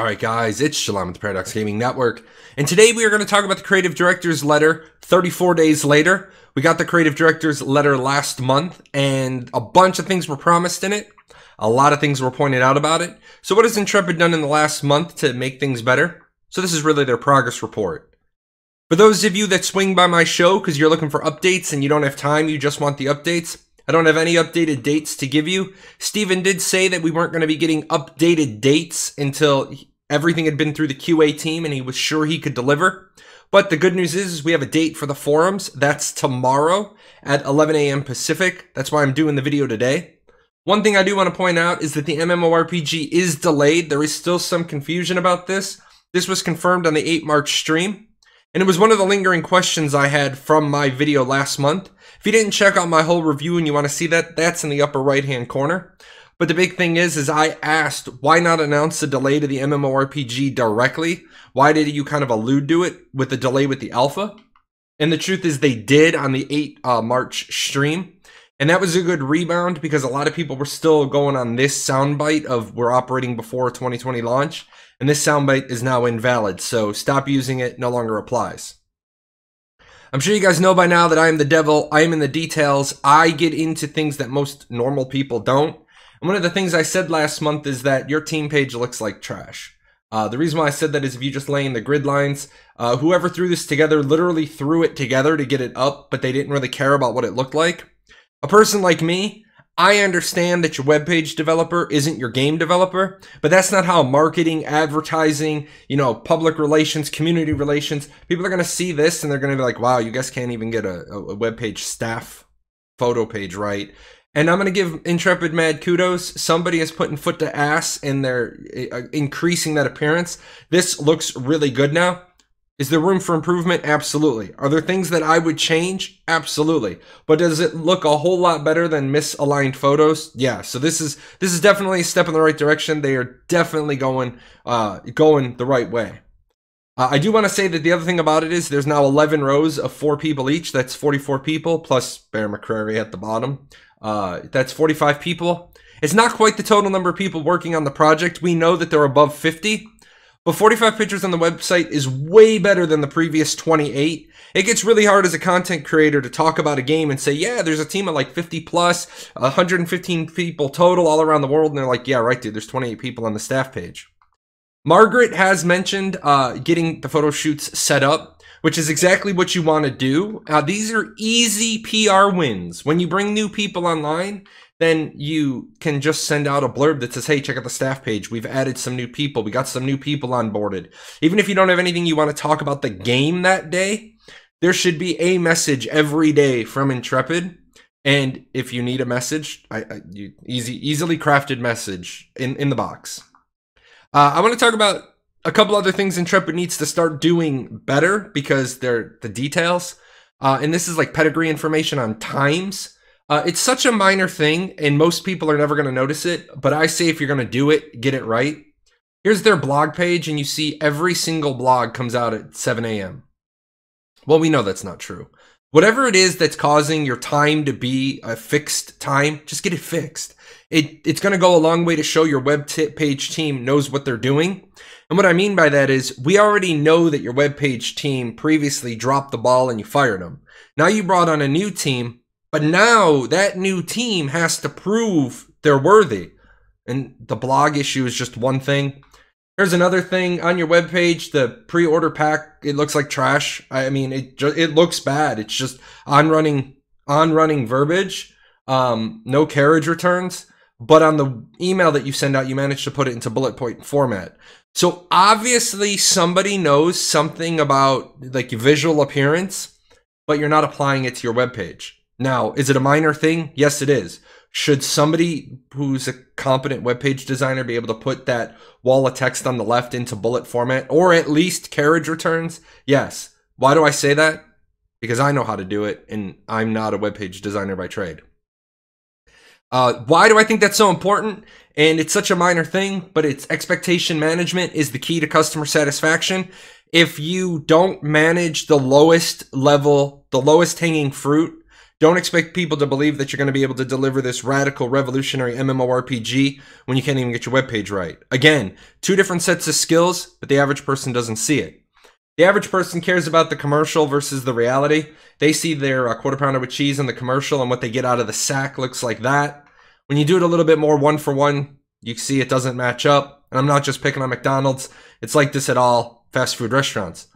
Alright guys, it's Shalom with the Paradox Gaming Network, and today we are going to talk about the Creative Director's Letter 34 days later. We got the Creative Director's Letter last month, and a bunch of things were promised in it. A lot of things were pointed out about it. So what has Intrepid done in the last month to make things better? So this is really their progress report. For those of you that swing by my show because you're looking for updates and you don't have time, you just want the updates, I don't have any updated dates to give you. Steven did say that we weren't going to be getting updated dates until everything had been through the QA team and he was sure he could deliver. But the good news is we have a date for the forums. That's tomorrow at 11 a.m. Pacific. That's why I'm doing the video today. One thing I do want to point out is that the MMORPG is delayed. There is still some confusion about this. This was confirmed on the 8 March stream. And it was one of the lingering questions I had from my video last month. If you didn't check out my whole review and you want to see that, that's in the upper right-hand corner. But the big thing is I asked, why not announce the delay to the MMORPG directly? Why did you kind of allude to it with the delay with the alpha? And the truth is they did on the 8 March stream. And that was a good rebound because a lot of people were still going on this soundbite of we're operating before 2020 launch. And this soundbite is now invalid, so stop using it, no longer applies. I'm sure you guys know by now that I am the devil, I am in the details, I get into things that most normal people don't. And one of the things I said last month is that your team page looks like trash. The reason why I said that is if you just lay in the grid lines, whoever threw this together literally threw it together to get it up, but they didn't really care about what it looked like. A person like me, I understand that your web page developer isn't your game developer, but that's not how marketing, advertising, public relations, community relations, people are going to see this and they're going to be like, wow, you guys can't even get a web page staff photo page right. And I'm going to give Intrepid mad kudos. Somebody is putting foot to ass and they're increasing that appearance. This looks really good now. Is there room for improvement? Absolutely. Are there things that I would change? Absolutely. But does it look a whole lot better than misaligned photos? Yeah. So this is definitely a step in the right direction. They are definitely going the right way. I do want to say that the other thing about it is there's now 11 rows of 4 people each. That's 44 people plus Bear McCrary at the bottom. That's 45 people. It's not quite the total number of people working on the project. We know that they're above 50. But 45 pictures on the website is way better than the previous 28. It gets really hard as a content creator to talk about a game and say, yeah, there's a team of like 50 plus, 115 people total all around the world. And they're like, yeah, right, dude, there's 28 people on the staff page. Margaret has mentioned getting the photo shoots set up, which is exactly what you want to do. These are easy PR wins. When you bring new people online, then you can just send out a blurb that says, hey, check out the staff page. We've added some new people. We got some new people onboarded. Even if you don't have anything you want to talk about the game that day, there should be a message every day from Intrepid. And if you need a message, easily crafted message in the box. I want to talk about a couple other things Intrepid needs to start doing better because they're the details. And this is like pedigree information on times. It's such a minor thing, and most people are never going to notice it, but I say if you're going to do it, get it right. Here's their blog page, and you see every single blog comes out at 7 a.m. Well, we know that's not true. Whatever it is that's causing your time to be a fixed time, just get it fixed. It's going to go a long way to show your web page team knows what they're doing. And what I mean by that is we already know that your web page team previously dropped the ball and you fired them. Now you brought on a new team. But now that new team has to prove they're worthy. And the blog issue is just one thing. Here's another thing on your webpage. The pre-order pack, it looks like trash. I mean, it looks bad. It's just on-running verbiage. No carriage returns. But on the email that you send out, you managed to put it into bullet point format. So obviously somebody knows something about like visual appearance, but you're not applying it to your webpage. Now, is it a minor thing? Yes, it is. Should somebody who's a competent web page designer be able to put that wall of text on the left into bullet format or at least carriage returns? Yes. Why do I say that? Because I know how to do it and I'm not a web page designer by trade. Why do I think that's so important? And it's such a minor thing, but it's expectation management is the key to customer satisfaction. If you don't manage the lowest level, the lowest hanging fruit, Don't expect people to believe that you're going to be able to deliver this radical, revolutionary MMORPG when you can't even get your webpage right. Again, two different sets of skills, but the average person doesn't see it. The average person cares about the commercial versus the reality. They see their quarter pounder with cheese in the commercial, and what they get out of the sack looks like that. When you do it a little bit more one for one, you see it doesn't match up. And I'm not just picking on McDonald's. It's like this at all fast food restaurants.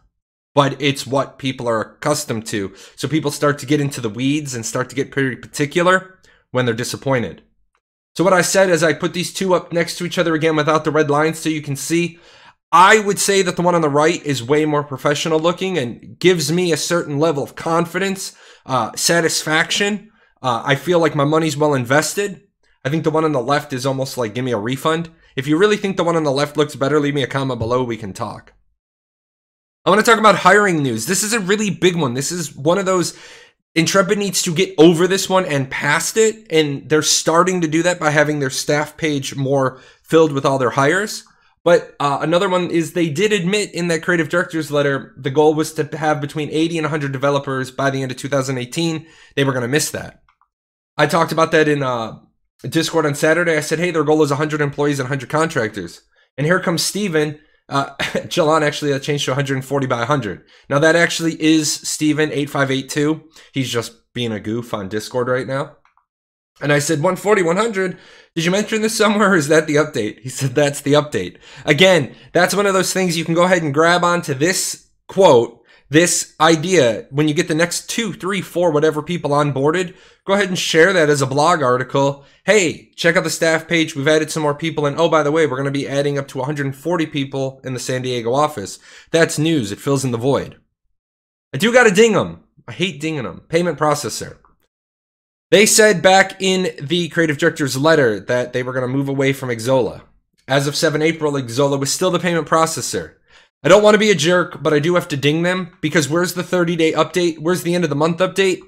But it's what people are accustomed to. So people start to get into the weeds and start to get pretty particular when they're disappointed. So what I said is I put these two up next to each other again without the red lines so you can see. I would say that the one on the right is way more professional looking and gives me a certain level of confidence, satisfaction. I feel like my money's well invested. I think the one on the left is almost like, give me a refund. If you really think the one on the left looks better, leave me a comment below. We can talk. I want to talk about hiring news. This is a really big one. This is one of those, Intrepid needs to get over this one and past it. And they're starting to do that by having their staff page more filled with all their hires. But another one is they did admit in that creative director's letter, the goal was to have between 80 and 100 developers by the end of 2018. They were going to miss that. I talked about that in Discord on Saturday. I said, hey, their goal is 100 employees and 100 contractors. And here comes Steven. Jalon actually that changed to 140 by 100. Now that actually is Steven 8582. He's just being a goof on Discord right now. And I said 140, 100. Did you mention this somewhere or is that the update? He said that's the update. Again, that's one of those things you can go ahead and grab onto this quote, this idea. When you get the next 2, 3, 4, whatever people onboarded, go ahead and share that as a blog article. Hey, check out the staff page. We've added some more people. And oh, by the way, we're going to be adding up to 140 people in the San Diego office. That's news. It fills in the void. I do got to ding them. I hate dinging them. Payment processor. They said back in the creative director's letter that they were going to move away from Xsolla. As of 7 April, Xsolla was still the payment processor. I don't want to be a jerk, but I do have to ding them because where's the 30-day update? Where's the end of the month update?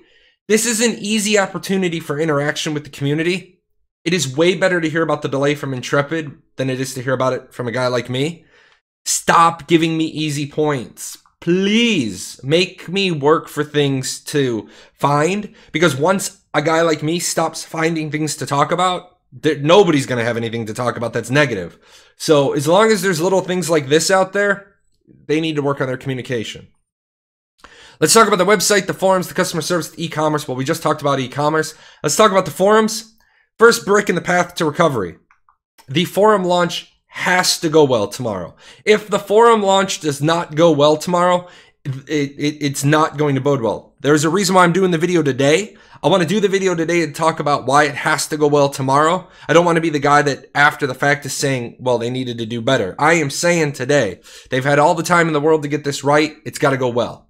This is an easy opportunity for interaction with the community. It is way better to hear about the delay from Intrepid than it is to hear about it from a guy like me. Stop giving me easy points. Please make me work for things to find, because once a guy like me stops finding things to talk about, nobody's going to have anything to talk about that's negative. So as long as there's little things like this out there, they need to work on their communication. Let's talk about the website, the forums, the customer service, the e-commerce. Well, we just talked about e-commerce. Let's talk about the forums. First brick in the path to recovery. The forum launch has to go well tomorrow. If the forum launch does not go well tomorrow, it's not going to bode well. There's a reason why I'm doing the video today. I want to do the video today and talk about why it has to go well tomorrow. I don't want to be the guy that after the fact is saying, well, they needed to do better. I am saying today, they've had all the time in the world to get this right. It's got to go well.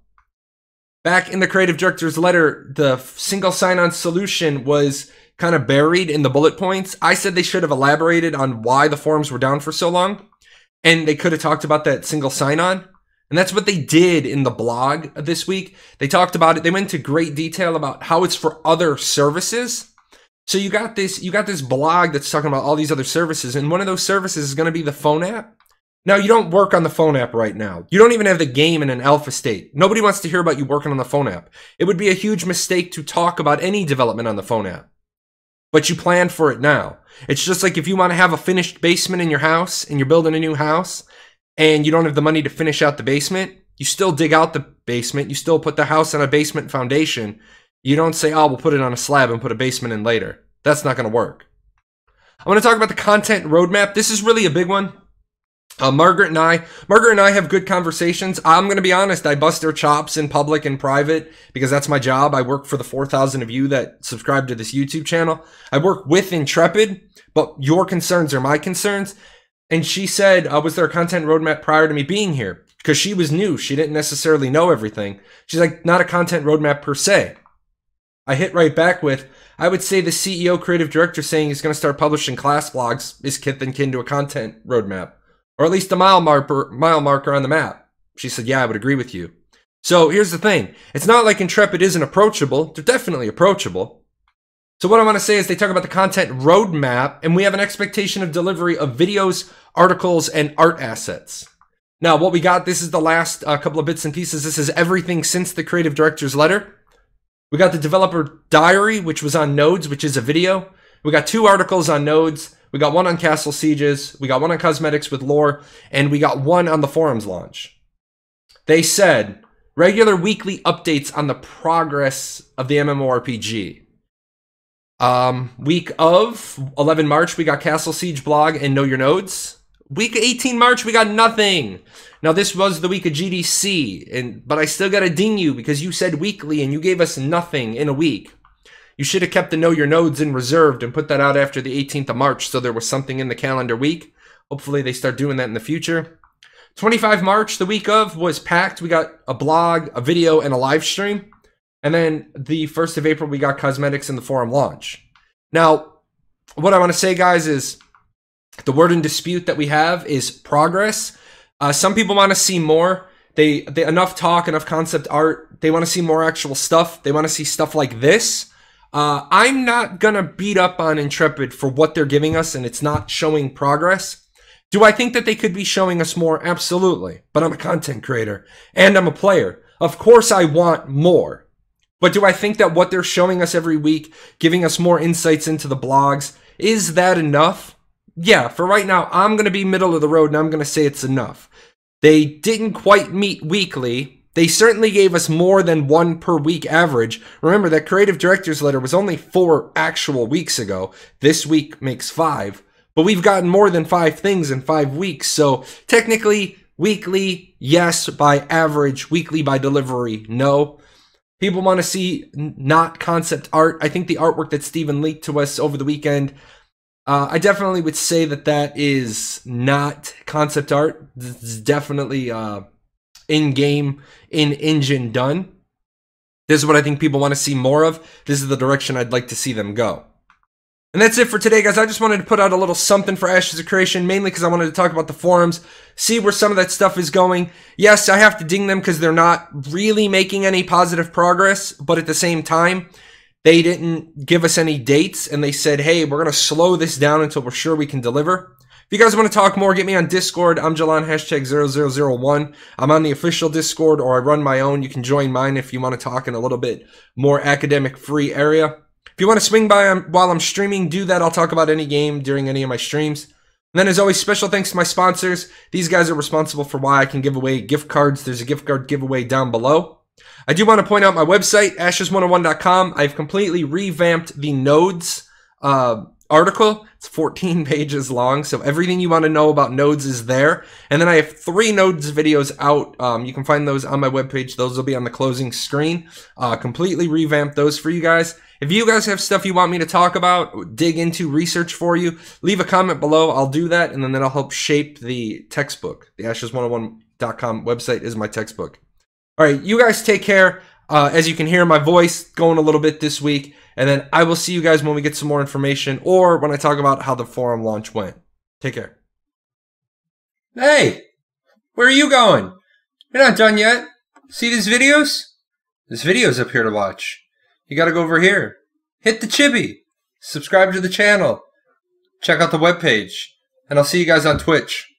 Back in the creative director's letter, the single sign-on solution was kind of buried in the bullet points. I said they should have elaborated on why the forums were down for so long, and they could have talked about that single sign-on. And that's what they did in the blog this week. They talked about it. They went into great detail about how it's for other services. So you got this blog that's talking about all these other services, and one of those services is going to be the phone app. Now, you don't work on the phone app right now. You don't even have the game in an alpha state. Nobody wants to hear about you working on the phone app. It would be a huge mistake to talk about any development on the phone app. But you plan for it now. It's just like if you want to have a finished basement in your house and you're building a new house and you don't have the money to finish out the basement, you still dig out the basement. You still put the house on a basement foundation. You don't say, oh, we'll put it on a slab and put a basement in later. That's not going to work. I want to talk about the content roadmap. This is really a big one. Margaret and I have good conversations. I'm going to be honest. I bust their chops in public and private because that's my job. I work for the 4,000 of you that subscribe to this YouTube channel. I work with Intrepid, but your concerns are my concerns. And she said, was there a content roadmap prior to me being here? Because she was new. She didn't necessarily know everything. She's like, not a content roadmap per se. I hit right back with, I would say the CEO creative director saying he's going to start publishing class blogs is kith and kin to a content roadmap. Or at least a mile marker on the map. She said, yeah, I would agree with you. So here's the thing. It's not like Intrepid isn't approachable. They're definitely approachable. So what I want to say is they talk about the content roadmap, and we have an expectation of delivery of videos, articles, and art assets. Now, what we got, this is the last couple of bits and pieces. This is everything since the creative director's letter. We got the developer diary, which was on Nodes, which is a video. We got 2 articles on Nodes. We got 1 on Castle Sieges. We got 1 on cosmetics with lore. And we got 1 on the forums launch. They said regular weekly updates on the progress of the MMORPG. Week of 11 March, we got Castle Siege blog and Know Your Nodes. Week 18 March, we got nothing. Now, this was the week of GDC, but I still got to ding you because you said weekly and you gave us nothing in a week. You should have kept the Know Your Nodes in reserved and put that out after the 18th of March so there was something in the calendar week. Hopefully they start doing that in the future. 25 March, the week of, was packed. We got a blog, a video, and a live stream. And then the 1st of April, we got cosmetics and the forum launch. Now, what I want to say, guys, is the word in dispute that we have is progress. Some people want to see more. They enough talk, enough concept art. They want to see more actual stuff. They want to see stuff like this. I'm not going to beat up on Intrepid for what they're giving us, and it's not showing progress. Do I think that they could be showing us more? Absolutely. But I'm a content creator, and I'm a player. Of course I want more. But do I think that what they're showing us every week, giving us more insights into the blogs, is that enough? Yeah, for right now, I'm going to be middle of the road, and I'm going to say it's enough. They didn't quite meet weekly. They certainly gave us more than 1 per week average. Remember, that creative director's letter was only 4 actual weeks ago. This week makes 5. But we've gotten more than 5 things in 5 weeks. So technically, weekly, yes, by average. Weekly by delivery, no. People want to see not concept art. I think the artwork that Steven leaked to us over the weekend, I definitely would say that that is not concept art. This is definitely in-game, in-engine done. This is what I think people want to see more of. This is the direction I'd like to see them go. And that's it for today, guys. I just wanted to put out a little something for Ashes of Creation, mainly because I wanted to talk about the forums, see where some of that stuff is going. Yes, I have to ding them because they're not really making any positive progress, but at the same time, they didn't give us any dates, and they said, hey, we're going to slow this down until we're sure we can deliver. If you guys want to talk more, get me on Discord. I'm Jalan, #0001. I'm on the official Discord, or I run my own. You can join mine if you want to talk in a little bit more academic-free area. If you want to swing by while I'm streaming, do that. I'll talk about any game during any of my streams. And then, as always, special thanks to my sponsors. These guys are responsible for why I can give away gift cards. There's a gift card giveaway down below. I do want to point out my website, ashes101.com. I've completely revamped the Nodes article. It's 14 pages long, so everything you want to know about Nodes is there. And then I have 3 Nodes videos out. You can find those on my webpage. Those will be on the closing screen. Completely revamped those for you guys. If you guys have stuff you want me to talk about, dig into, research for you, leave a comment below. I'll do that, and then that'll help shape the textbook. The ashes101.com website is my textbook. All right, you guys take care. As you can hear, my voice going a little bit this week. And then I will see you guys when we get some more information or when I talk about how the forum launch went. Take care. Hey, where are you going? You're not done yet. See these videos? This video's up here to watch. You got to go over here. Hit the chibi. Subscribe to the channel. Check out the webpage. And I'll see you guys on Twitch.